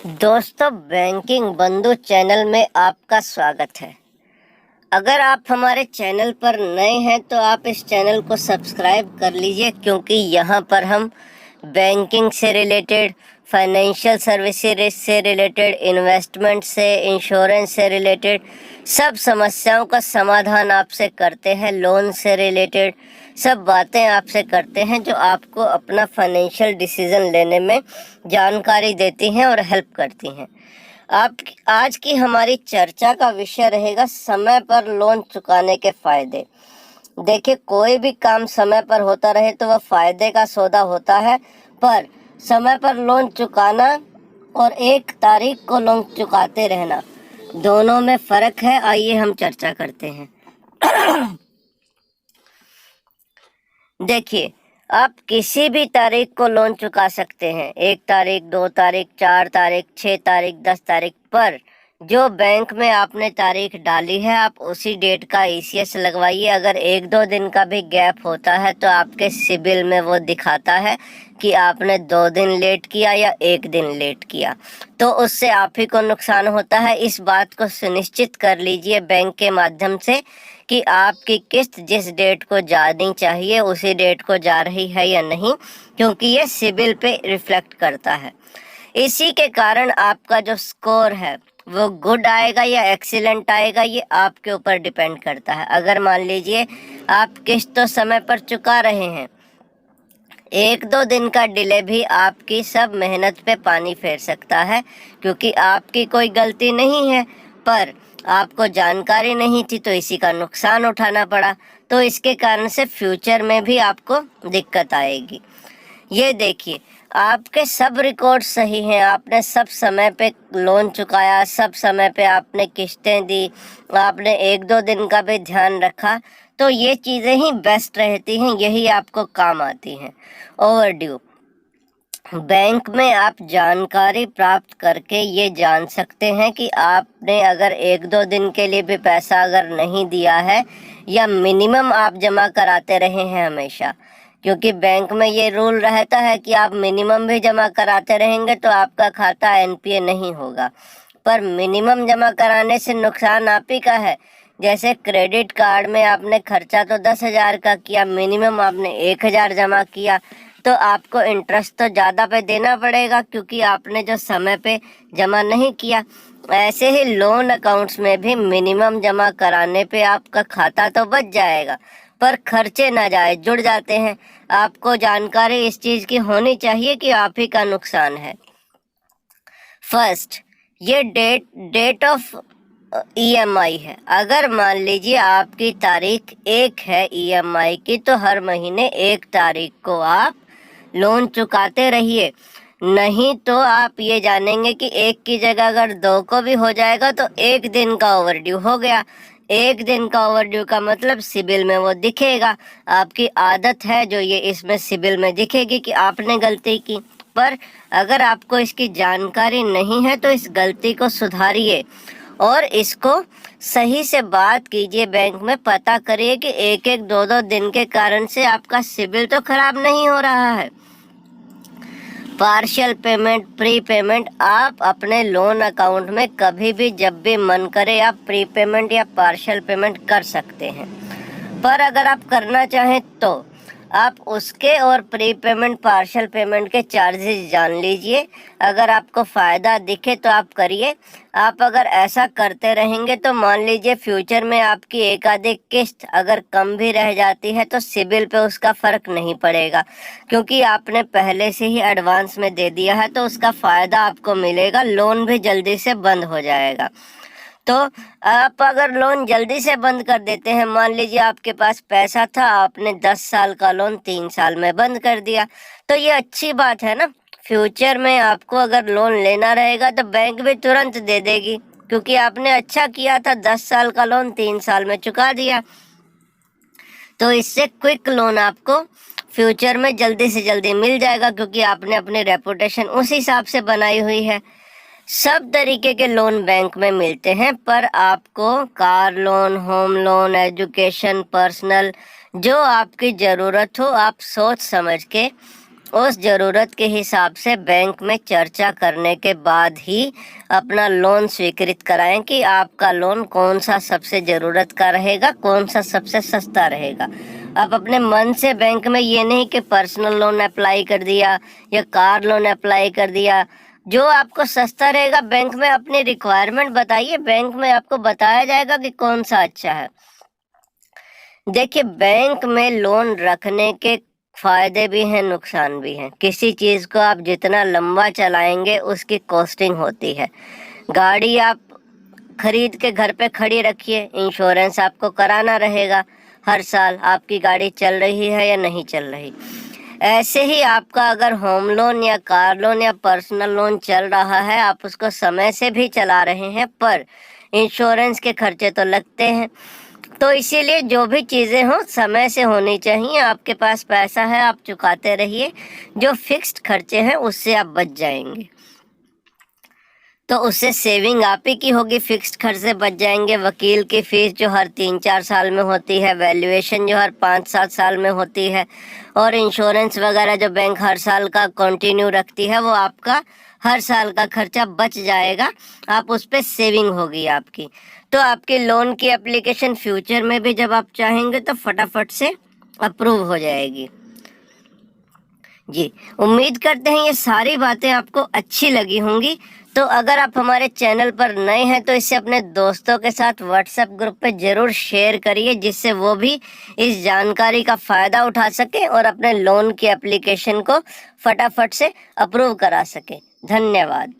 दोस्तों, बैंकिंग बंधु चैनल में आपका स्वागत है। अगर आप हमारे चैनल पर नए हैं तो आप इस चैनल को सब्सक्राइब कर लीजिए, क्योंकि यहाँ पर हम बैंकिंग से रिलेटेड, फाइनेंशियल सर्विसेज से रिलेटेड, इन्वेस्टमेंट से, इंश्योरेंस से रिलेटेड सब समस्याओं का समाधान आपसे करते हैं। लोन से रिलेटेड सब बातें आपसे करते हैं जो आपको अपना फाइनेंशियल डिसीजन लेने में जानकारी देती हैं और हेल्प करती हैं। आप आज की हमारी चर्चा का विषय रहेगा समय पर लोन चुकाने के फायदे। देखिए, कोई भी काम समय पर होता रहे तो वह फायदे का सौदा होता है, पर समय पर लोन चुकाना और एक तारीख को लोन चुकाते रहना, दोनों में फर्क है। आइए हम चर्चा करते हैं। देखिए, आप किसी भी तारीख को लोन चुका सकते हैं। 1 तारीख, 2 तारीख, 4 तारीख, 6 तारीख, 10 तारीख, पर जो बैंक में आपने तारीख डाली है आप उसी डेट का ईसीएस लगवाइए। अगर 1-2 दिन का भी गैप होता है तो आपके सिबिल में वो दिखाता है कि आपने 2 दिन लेट किया या 1 दिन लेट किया, तो उससे आप ही को नुकसान होता है। इस बात को सुनिश्चित कर लीजिए बैंक के माध्यम से कि आपकी किस्त जिस डेट को जानी चाहिए उसी डेट को जा रही है या नहीं, क्योंकि ये सिबिल पे रिफ्लेक्ट करता है। इसी के कारण आपका जो स्कोर है वो गुड आएगा या एक्सीलेंट आएगा, ये आपके ऊपर डिपेंड करता है। अगर मान लीजिए आप किस्त तो समय पर चुका रहे हैं, 1-2 दिन का डिले भी आपकी सब मेहनत पे पानी फेर सकता है, क्योंकि आपकी कोई गलती नहीं है, पर आपको जानकारी नहीं थी तो इसी का नुकसान उठाना पड़ा। तो इसके कारण से फ्यूचर में भी आपको दिक्कत आएगी। ये देखिए, आपके सब रिकॉर्ड सही हैं, आपने सब समय पे लोन चुकाया, सब समय पे आपने किस्तें दी, आपने 1-2 दिन का भी ध्यान रखा, तो ये चीज़ें ही बेस्ट रहती हैं, यही आपको काम आती हैं। ओवरड्यू, बैंक में आप जानकारी प्राप्त करके ये जान सकते हैं कि आपने अगर 1-2 दिन के लिए भी पैसा अगर नहीं दिया है या मिनिमम आप जमा कराते रहे हैं हमेशा, क्योंकि बैंक में ये रूल रहता है कि आप मिनिमम भी जमा कराते रहेंगे तो आपका खाता एनपीए नहीं होगा, पर मिनिमम जमा कराने से नुकसान आप ही का है। जैसे क्रेडिट कार्ड में आपने खर्चा तो 10,000 का किया, मिनिमम आपने 1,000 जमा किया, तो आपको इंटरेस्ट तो ज़्यादा पे देना पड़ेगा, क्योंकि आपने जो समय पे जमा नहीं किया। ऐसे ही लोन अकाउंट्स में भी मिनिमम जमा कराने पे आपका खाता तो बच जाएगा, पर खर्चे ना जाए जुड़ जाते हैं। आपको जानकारी इस चीज़ की होनी चाहिए कि आप ही का नुकसान है। फर्स्ट, ये डेट ऑफ ईएमआई है। अगर मान लीजिए आपकी तारीख 1 है ईएमआई की, तो हर महीने 1 तारीख को आप लोन चुकाते रहिए, नहीं तो आप ये जानेंगे कि 1 की जगह अगर 2 को भी हो जाएगा तो 1 दिन का ओवरड्यू हो गया। 1 दिन का ओवरड्यू का मतलब सिबिल में वो दिखेगा। आपकी आदत है जो ये इसमें सिबिल में दिखेगी कि आपने गलती की, पर अगर आपको इसकी जानकारी नहीं है तो इस गलती को सुधारिए और इसको सही से बात कीजिए, बैंक में पता करिए कि 1-1, 2-2 दिन के कारण से आपका सिबिल तो खराब नहीं हो रहा है। पार्शियल पेमेंट, प्री पेमेंट, आप अपने लोन अकाउंट में कभी भी जब भी मन करे आप प्री पेमेंट या पार्शियल पेमेंट कर सकते हैं, पर अगर आप करना चाहें तो आप उसके और प्री पेमेंट, पार्शियल पेमेंट के चार्जेस जान लीजिए। अगर आपको फ़ायदा दिखे तो आप करिए। आप अगर ऐसा करते रहेंगे तो मान लीजिए फ्यूचर में आपकी एक आधी किस्त अगर कम भी रह जाती है तो सिबिल पे उसका फ़र्क नहीं पड़ेगा, क्योंकि आपने पहले से ही एडवांस में दे दिया है, तो उसका फ़ायदा आपको मिलेगा। लोन भी जल्दी से बंद हो जाएगा। तो आप अगर लोन जल्दी से बंद कर देते हैं, मान लीजिए आपके पास पैसा था, आपने 10 साल का लोन 3 साल में बंद कर दिया, तो ये अच्छी बात है ना। फ्यूचर में आपको अगर लोन लेना रहेगा तो बैंक भी तुरंत दे देगी, क्योंकि आपने अच्छा किया था, 10 साल का लोन 3 साल में चुका दिया। तो इससे क्विक लोन आपको फ्यूचर में जल्दी से जल्दी मिल जाएगा, क्योंकि आपने अपनी रेपुटेशन उस हिसाब से बनाई हुई है। सब तरीके के लोन बैंक में मिलते हैं, पर आपको car loan, home loan, education, personal, जो आपकी ज़रूरत हो आप सोच समझ के उस ज़रूरत के हिसाब से बैंक में चर्चा करने के बाद ही अपना लोन स्वीकृत कराएं कि आपका लोन कौन सा सबसे ज़रूरत का रहेगा, कौन सा सबसे सस्ता रहेगा। आप अपने मन से बैंक में ये नहीं कि पर्सनल लोन अप्लाई कर दिया या कार लोन अप्लाई कर दिया। जो आपको सस्ता रहेगा, बैंक में अपनी रिक्वायरमेंट बताइए, बैंक में आपको बताया जाएगा कि कौन सा अच्छा है। देखिए, बैंक में लोन रखने के फायदे भी हैं, नुकसान भी हैं। किसी चीज़ को आप जितना लंबा चलाएंगे उसकी कॉस्टिंग होती है। गाड़ी आप खरीद के घर पे खड़ी रखिए, इंश्योरेंस आपको कराना रहेगा हर साल, आपकी गाड़ी चल रही है या नहीं चल रही। ऐसे ही आपका अगर होम लोन या कार लोन या पर्सनल लोन चल रहा है, आप उसको समय से भी चला रहे हैं, पर इंश्योरेंस के खर्चे तो लगते हैं। तो इसीलिए जो भी चीज़ें हों समय से होनी चाहिए। आपके पास पैसा है, आप चुकाते रहिए, जो फिक्स्ड खर्चे हैं उससे आप बच जाएंगे। तो उससे सेविंग आप ही की होगी, फिक्स्ड खर्च से बच जाएंगे। वकील की फीस जो हर 3-4 साल में होती है, वैल्यूएशन जो हर 5-7 साल में होती है, और इंश्योरेंस वगैरह जो बैंक हर साल का कंटिन्यू रखती है, वो आपका हर साल का खर्चा बच जाएगा। आप उस पर सेविंग होगी आपकी। तो आपके लोन की एप्लीकेशन फ्यूचर में भी जब आप चाहेंगे तो फटाफट से अप्रूव हो जाएगी। जी, उम्मीद करते हैं ये सारी बातें आपको अच्छी लगी होंगी। तो अगर आप हमारे चैनल पर नए हैं तो इसे अपने दोस्तों के साथ व्हाट्सएप ग्रुप पे ज़रूर शेयर करिए, जिससे वो भी इस जानकारी का फ़ायदा उठा सके और अपने लोन की एप्लीकेशन को फटाफट से अप्रूव करा सके। धन्यवाद।